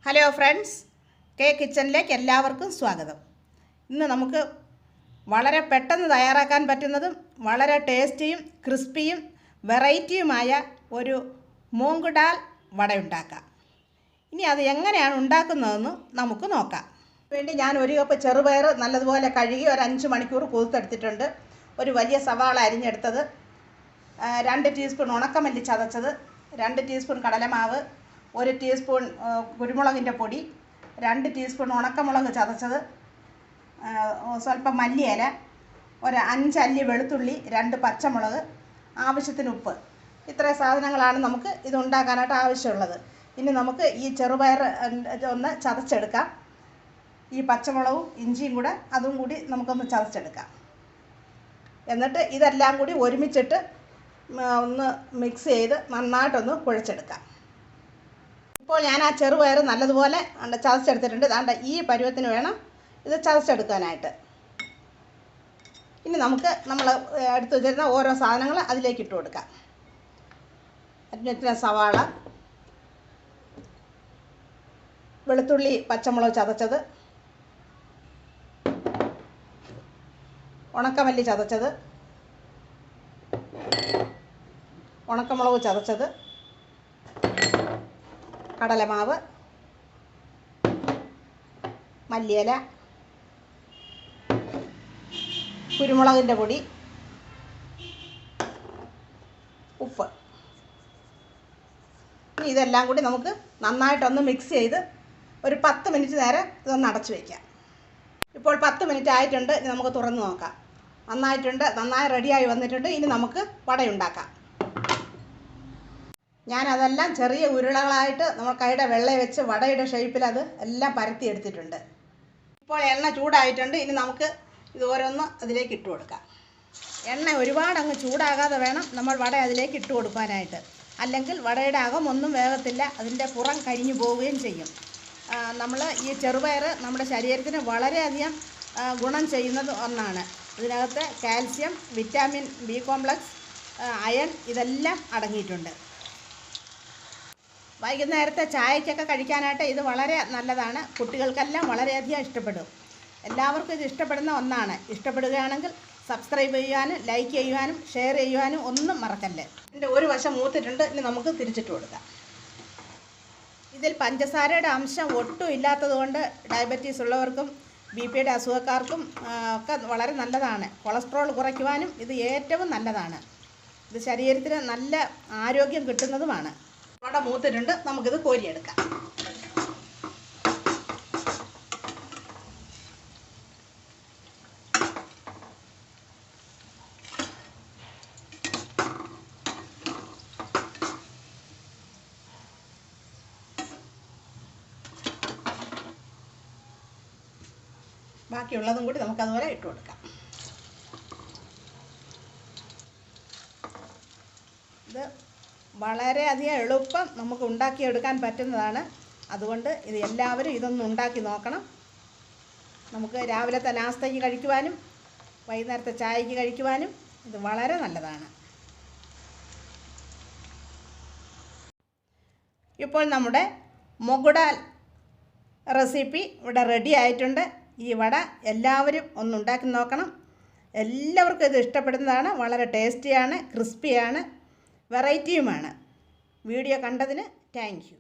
Hello friends, K കിച്ചണിലേക്ക് എല്ലാവർക്കും സ്വാഗതം. ഇന്ന് നമുക്ക് വളരെ പെട്ടെന്ന് തയ്യാറാക്കാൻ പറ്റുന്നതും വളരെ ടേസ്റ്റിയും ക്രിസ്പിയും വെറൈറ്റിയുമായ ഒരു മൂംഗ് ദാൽ വട ഉണ്ടാക്കാം. ഇനി അത് എങ്ങനെയാണ് ഉണ്ടാക്കുന്നതെന്ന് നമുക്ക് നോക്കാം. വേണ്ടി ഞാൻ ഒരു കപ്പ് ചെറുപയർ നല്ലതുപോലെ കഴുകി ഒരു 5 മണിക്കൂർ കുതിർത്തെടുത്തിട്ടുണ്ട്. ഒരു വലിയ സവാള അരിഞ്ഞെടുത്തത്, 2 ടീസ്പൂൺ ഉണക്കമല്ലി ചതച്ചത്, 2 ടീസ്പൂൺ കടലമാവ്, 1 ടീസ്പൂൺ കുരുമുളകിൻ്റെ പൊടി, 2 ടീസ്പൂൺ ഉണക്കമുളക് ചതച്ചത്, സ്വല്പം മല്ലിയില, ഒരു 5 അല്ലി വെളുത്തുള്ളി, 2 പച്ചമുളക്, ആവശ്യത്തിന് ഉപ്പ്. ഇത്രയും സാധനങ്ങളാണ് നമുക്ക് ഇത് ഉണ്ടാക്കാനായിട്ട് ആവശ്യമുള്ളത്. ഇനി നമുക്ക് ഈ ചെറുപയർ ഒന്ന് ചതച്ചെടുക്കാം. ഈ പച്ചമുളകും ഇഞ്ചിയും കൂടെ അതും കൂടി നമുക്കൊന്ന് ചതച്ചെടുക്കാം. എന്നിട്ട് ഇതെല്ലാം കൂടി ഒരുമിച്ചിട്ട് ഒന്ന് മിക്സ് ചെയ്ത് നന്നായിട്ടൊന്ന് കുഴച്ചെടുക്കാം. ഇപ്പോൾ ഞാൻ ആ ചെറുപയർ നല്ലതുപോലെ ചതച്ചെടുത്തിട്ടുണ്ട്. ദാണ്ട ഈ പരുവത്തിന് വേണം ഇത് ചതച്ചെടുക്കാനായിട്ട്. ഇനി നമുക്ക് നമ്മൾ എടുത്തു വെച്ചിരുന്ന ഓരോ സാധനങ്ങൾ അതിലേക്ക് ഇട്ട് കൊടുക്കാം. അരിഞ്ഞിട്ട് സവാള, വെളുത്തുള്ളി, പച്ചമുളക് ചതച്ചത്, ഉണക്കമല്ലി ചതച്ചത്, ഉണക്കമുളക് ചതച്ചത്, കടലമാവ്, മല്ലിയില, കുരുമുളകിൻ്റെ പൊടി, ഉപ്പ്. ഇനി ഇതെല്ലാം കൂടി നമുക്ക് നന്നായിട്ടൊന്ന് മിക്സ് ചെയ്ത് ഒരു 10 മിനിറ്റ് നേരം ഇതൊന്ന് അടച്ചു വയ്ക്കാം. ഇപ്പോൾ 10 മിനിറ്റ് ആയിട്ടുണ്ട്. ഇനി നമുക്ക് തുറന്ന് നോക്കാം. നന്നായി റെഡിയായി വന്നിട്ടുണ്ട്. ഇനി നമുക്ക് വടയുണ്ടാക്കാം. ഞാനതെല്ലാം ചെറിയ ഉരുളകളായിട്ട് നമ്മൾ കൈയുടെ വെള്ളയിൽ വെച്ച് വടയുടെ ഷേപ്പിൽ അത് എല്ലാം പരത്തി എടുത്തിട്ടുണ്ട്. ഇപ്പോൾ എണ്ണ ചൂടായിട്ടുണ്ട്. ഇനി നമുക്ക് ഇത് ഓരോന്ന് അതിലേക്ക് ഇട്ട് കൊടുക്കാം. എണ്ണ ഒരുപാട് അങ്ങ് ചൂടാകാതെ വേണം നമ്മൾ വട അതിലേക്ക് ഇട്ട് കൊടുക്കാനായിട്ട്. അല്ലെങ്കിൽ വടയുടെ അകമൊന്നും വേഗത്തില്ല, അതിൻ്റെ പുറം കരിഞ്ഞു പോവുകയും ചെയ്യും. നമ്മൾ ഈ ചെറുപയർ നമ്മുടെ ശരീരത്തിന് വളരെയധികം ഗുണം ചെയ്യുന്നത് ഒന്നാണ്. ഇതിനകത്ത് calcium, vitamin B complex, iron ഇതെല്ലാം അടങ്ങിയിട്ടുണ്ട്. വൈകുന്നേരത്തെ ചായക്കൊക്കെ കഴിക്കാനായിട്ട് ഇത് വളരെ നല്ലതാണ്. കുട്ടികൾക്കെല്ലാം വളരെയധികം ഇഷ്ടപ്പെടും. എല്ലാവർക്കും ഇത് ഇഷ്ടപ്പെടുന്ന ഒന്നാണ്. ഇഷ്ടപ്പെടുകയാണെങ്കിൽ സബ്സ്ക്രൈബ് ചെയ്യാനും ലൈക്ക് ചെയ്യുവാനും ഷെയർ ചെയ്യുവാനും ഒന്നും മറക്കല്ലേ. ഇതിൻ്റെ ഒരു വശം മൂത്തിട്ടുണ്ട്. ഇനി നമുക്ക് തിരിച്ചിട്ട് കൊടുക്കാം. ഇതിൽ പഞ്ചസാരയുടെ അംശം ഒട്ടും ഇല്ലാത്തതുകൊണ്ട് ഡയബറ്റീസ് ഉള്ളവർക്കും BP അസുഖക്കാർക്കും ഒക്കെ വളരെ നല്ലതാണ്. കൊളസ്ട്രോൾ കുറയ്ക്കുവാനും ഇത് ഏറ്റവും നല്ലതാണ്. ഇത് ശരീരത്തിന് നല്ല ആരോഗ്യം കിട്ടുന്നതുമാണ്. വട മൂത്തിട്ടുണ്ട്. നമുക്കിത് കോരിയെടുക്കാം. ബാക്കിയുള്ളതും കൂടി നമുക്കതുപോലെ ഇട്ട് കൊടുക്കാം. ഇത് വളരെയധികം എളുപ്പം നമുക്ക് ഉണ്ടാക്കിയെടുക്കാൻ പറ്റുന്നതാണ്. അതുകൊണ്ട് ഇത് എല്ലാവരും ഇതൊന്ന് ഉണ്ടാക്കി നോക്കണം. നമുക്ക് രാവിലത്തെ നാസ്തയ്ക്ക് കഴിക്കുവാനും വൈകുന്നേരത്തെ ചായക്ക് കഴിക്കുവാനും ഇത് വളരെ നല്ലതാണ്. ഇപ്പോൾ നമ്മുടെ മൂംഗ് ദാൽ റെസിപ്പി ഇവിടെ റെഡി ആയിട്ടുണ്ട്. ഈ വട എല്ലാവരും ഒന്ന് ഉണ്ടാക്കി നോക്കണം. എല്ലാവർക്കും ഇത് ഇഷ്ടപ്പെടുന്നതാണ്. വളരെ ടേസ്റ്റിയാണ്, ക്രിസ്പിയാണ്, വെറൈറ്റിയുമാണ്. വീഡിയോ കണ്ടതിന് താങ്ക് യു.